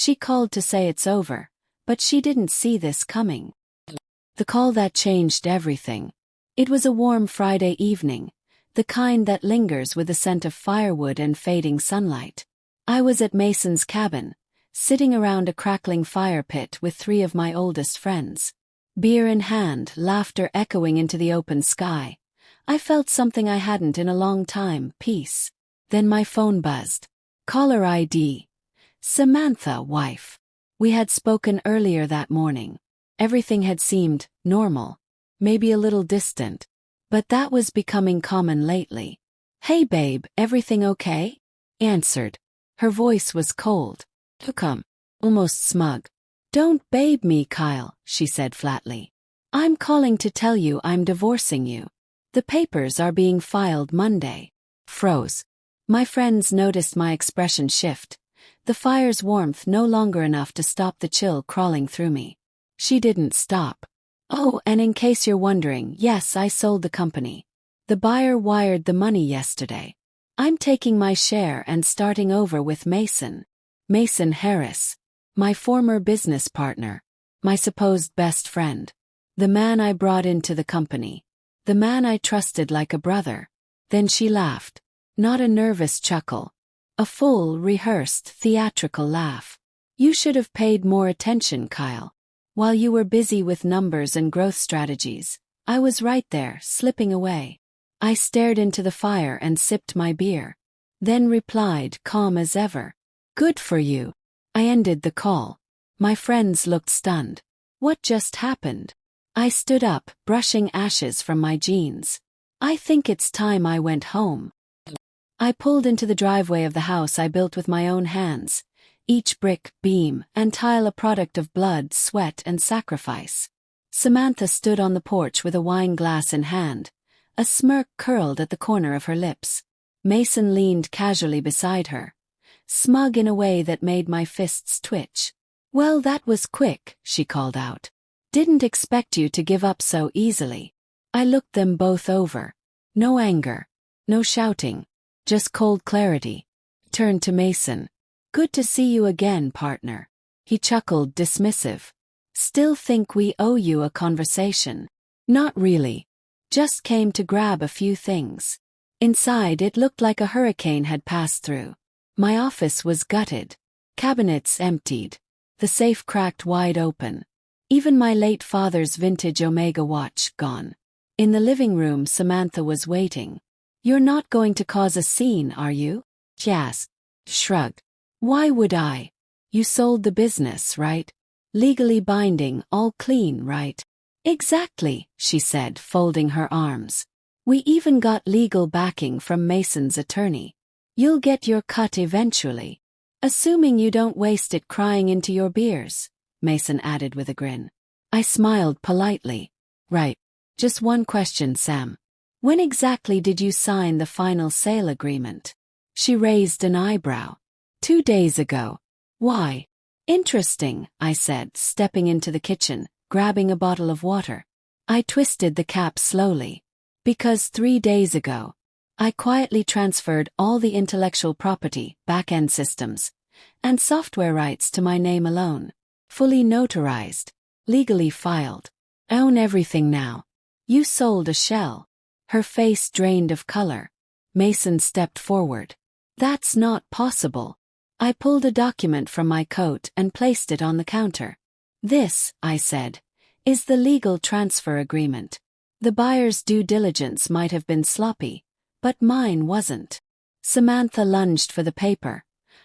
She called to say it's over, but she didn't see this coming. The call that changed everything. It was a warm Friday evening, the kind that lingers with the scent of firewood and fading sunlight. I was at Mason's cabin, sitting around a crackling fire pit with 3 of my oldest friends. Beer in hand, laughter echoing into the open sky. I felt something I hadn't in a long time, peace. Then my phone buzzed. Caller ID. Samantha, wife. We had spoken earlier that morning. Everything had seemed normal, maybe a little distant, but that was becoming common lately. Hey babe, everything okay? Answered. Her voice was cold. Come. Almost smug. Don't babe me, Kyle, she said flatly. I'm calling to tell you I'm divorcing you. The papers are being filed Monday. Froze. My friends noticed my expression shift. The fire's warmth no longer enough to stop the chill crawling through me. She didn't stop. Oh, and in case you're wondering, yes, I sold the company. The buyer wired the money yesterday. I'm taking my share and starting over with Mason. Mason Harris. My former business partner. My supposed best friend. The man I brought into the company. The man I trusted like a brother. Then she laughed. Not a nervous chuckle. A full, rehearsed, theatrical laugh. You should have paid more attention, Kyle. While you were busy with numbers and growth strategies, I was right there, slipping away. I stared into the fire and sipped my beer. Then replied, calm as ever. Good for you. I ended the call. My friends looked stunned. What just happened? I stood up, brushing ashes from my jeans. I think it's time I went home. I pulled into the driveway of the house I built with my own hands. Each brick, beam, and tile a product of blood, sweat, and sacrifice. Samantha stood on the porch with a wine glass in hand. A smirk curled at the corner of her lips. Mason leaned casually beside her, smug in a way that made my fists twitch. Well, that was quick, she called out. Didn't expect you to give up so easily. I looked them both over. No anger. No shouting. Just cold clarity. Turned to Mason. Good to see you again, partner. He chuckled, dismissive. Still think we owe you a conversation? Not really. Just came to grab a few things. Inside it looked like a hurricane had passed through. My office was gutted. Cabinets emptied. The safe cracked wide open. Even my late father's vintage Omega watch gone. In the living room, Samantha was waiting. You're not going to cause a scene, are you? She asked. Shrugged. Why would I? You sold the business, right? Legally binding, all clean, right? Exactly, she said, folding her arms. We even got legal backing from Mason's attorney. You'll get your cut eventually. Assuming you don't waste it crying into your beers, Mason added with a grin. I smiled politely. Right. Just one question, Sam. When exactly did you sign the final sale agreement? She raised an eyebrow. 2 days ago. Why? Interesting, I said, stepping into the kitchen, grabbing a bottle of water. I twisted the cap slowly. Because 3 days ago, I quietly transferred all the intellectual property, back-end systems, and software rights to my name alone. Fully notarized. Legally filed. I own everything now. You sold a shell. Her face drained of color. Mason stepped forward. That's not possible. I pulled a document from my coat and placed it on the counter. This, I said, is the legal transfer agreement. The buyer's due diligence might have been sloppy, but mine wasn't. Samantha lunged for the paper,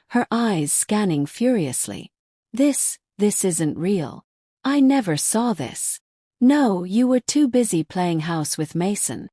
her eyes scanning furiously. This isn't real. I never saw this. No, you were too busy playing house with Mason.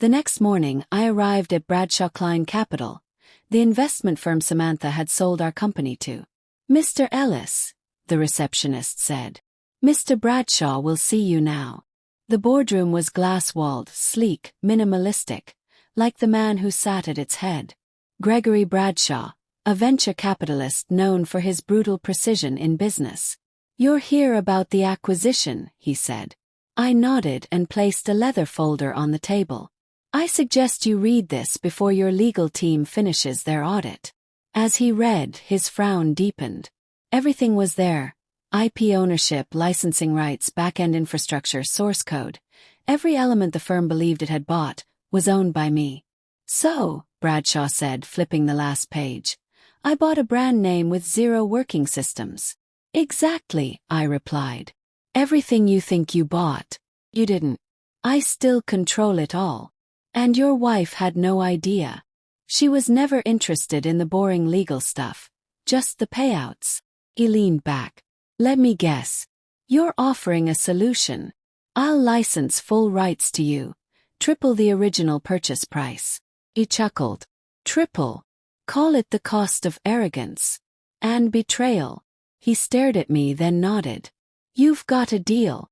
The next morning, I arrived at Bradshaw Klein Capital, the investment firm Samantha had sold our company to. Mr. Ellis, the receptionist said. Mr. Bradshaw will see you now. The boardroom was glass-walled, sleek, minimalistic, like the man who sat at its head. Gregory Bradshaw, a venture capitalist known for his brutal precision in business. You're here about the acquisition, he said. I nodded and placed a leather folder on the table. I suggest you read this before your legal team finishes their audit. As he read, his frown deepened. Everything was there. IP ownership, licensing rights, back-end infrastructure, source code. Every element the firm believed it had bought was owned by me. So, Bradshaw said, flipping the last page, I bought a brand name with zero working systems. Exactly, I replied. Everything you think you bought, you didn't. I still control it all. And your wife had no idea. She was never interested in the boring legal stuff, just the payouts. He leaned back. Let me guess. You're offering a solution. I'll license full rights to you. Triple the original purchase price. He chuckled. Triple. Call it the cost of arrogance. And betrayal. He stared at me, then nodded. You've got a deal.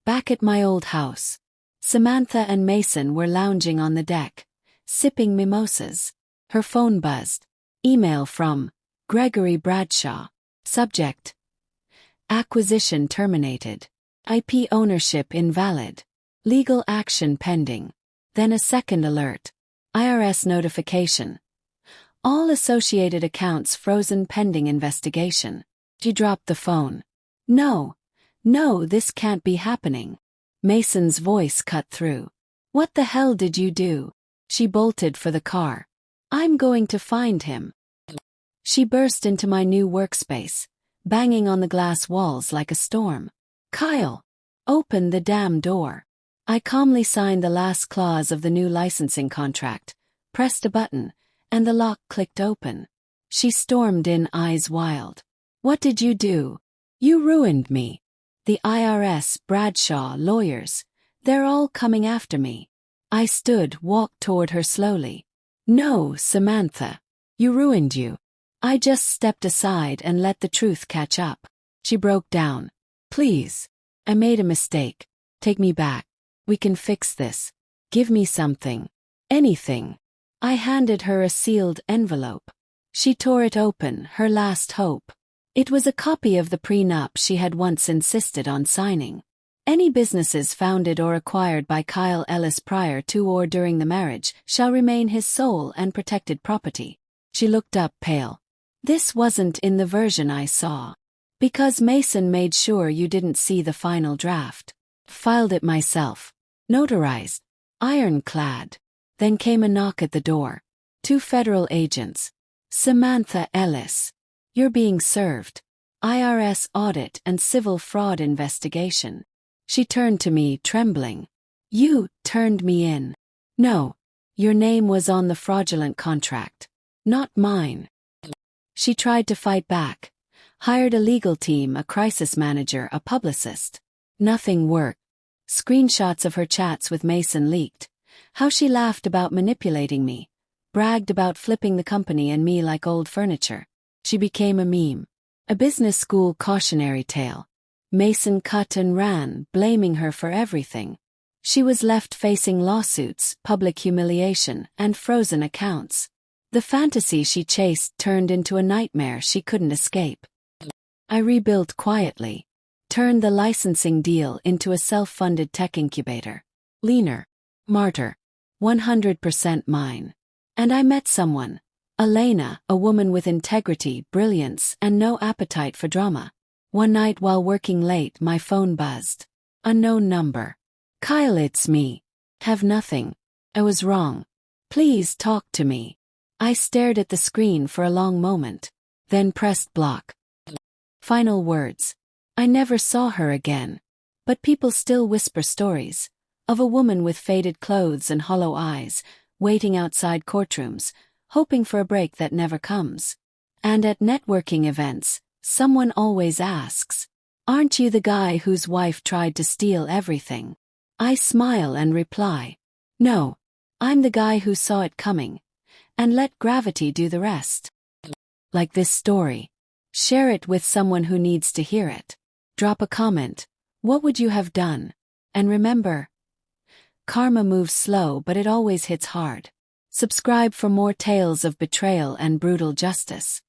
Back at my old house, Samantha and Mason were lounging on the deck, sipping mimosas. Her phone buzzed. Email from Gregory Bradshaw. Subject: Acquisition terminated. IP ownership invalid. Legal action pending. Then a second alert. IRS notification. All associated accounts frozen pending investigation. She dropped the phone. No, this can't be happening. Mason's voice cut through. What the hell did you do? She bolted for the car. I'm going to find him. She burst into my new workspace, banging on the glass walls like a storm. Kyle, open the damn door. I calmly signed the last clause of the new licensing contract, pressed a button, and the lock clicked open. She stormed in, eyes wild. What did you do? You ruined me. The IRS, Bradshaw, lawyers, they're all coming after me. I stood, walked toward her slowly. No, Samantha. You ruined you. I just stepped aside and let the truth catch up. She broke down. Please. I made a mistake. Take me back. We can fix this. Give me something. Anything. I handed her a sealed envelope. She tore it open, her last hope. It was a copy of the prenup she had once insisted on signing. Any businesses founded or acquired by Kyle Ellis prior to or during the marriage shall remain his sole and protected property. She looked up, pale. This wasn't in the version I saw. Because Mason made sure you didn't see the final draft. Filed it myself. Notarized. Ironclad. Then came a knock at the door. 2 federal agents. Samantha Ellis. You're being served. IRS audit and civil fraud investigation. She turned to me, trembling. You turned me in. No. Your name was on the fraudulent contract. Not mine. She tried to fight back. Hired a legal team, a crisis manager, a publicist. Nothing worked. Screenshots of her chats with Mason leaked. How she laughed about manipulating me. Bragged about flipping the company and me like old furniture. She became a meme. A business school cautionary tale. Mason cut and ran, blaming her for everything. She was left facing lawsuits, public humiliation, and frozen accounts. The fantasy she chased turned into a nightmare she couldn't escape. I rebuilt quietly. Turned the licensing deal into a self-funded tech incubator. Leaner. Martyr. 100% mine. And I met someone. Elena, a woman with integrity, brilliance, and no appetite for drama. One night while working late, my phone buzzed. Unknown number. Kyle, it's me. Have nothing. I was wrong. Please talk to me. I stared at the screen for a long moment, then pressed block. Final words. I never saw her again. But people still whisper stories of a woman with faded clothes and hollow eyes, waiting outside courtrooms, hoping for a break that never comes. And at networking events, someone always asks, "Aren't you the guy whose wife tried to steal everything?" I smile and reply, "No, I'm the guy who saw it coming, and let gravity do the rest." Like this story. Share it with someone who needs to hear it. Drop a comment. What would you have done? And remember, karma moves slow, but it always hits hard. Subscribe for more tales of betrayal and brutal justice.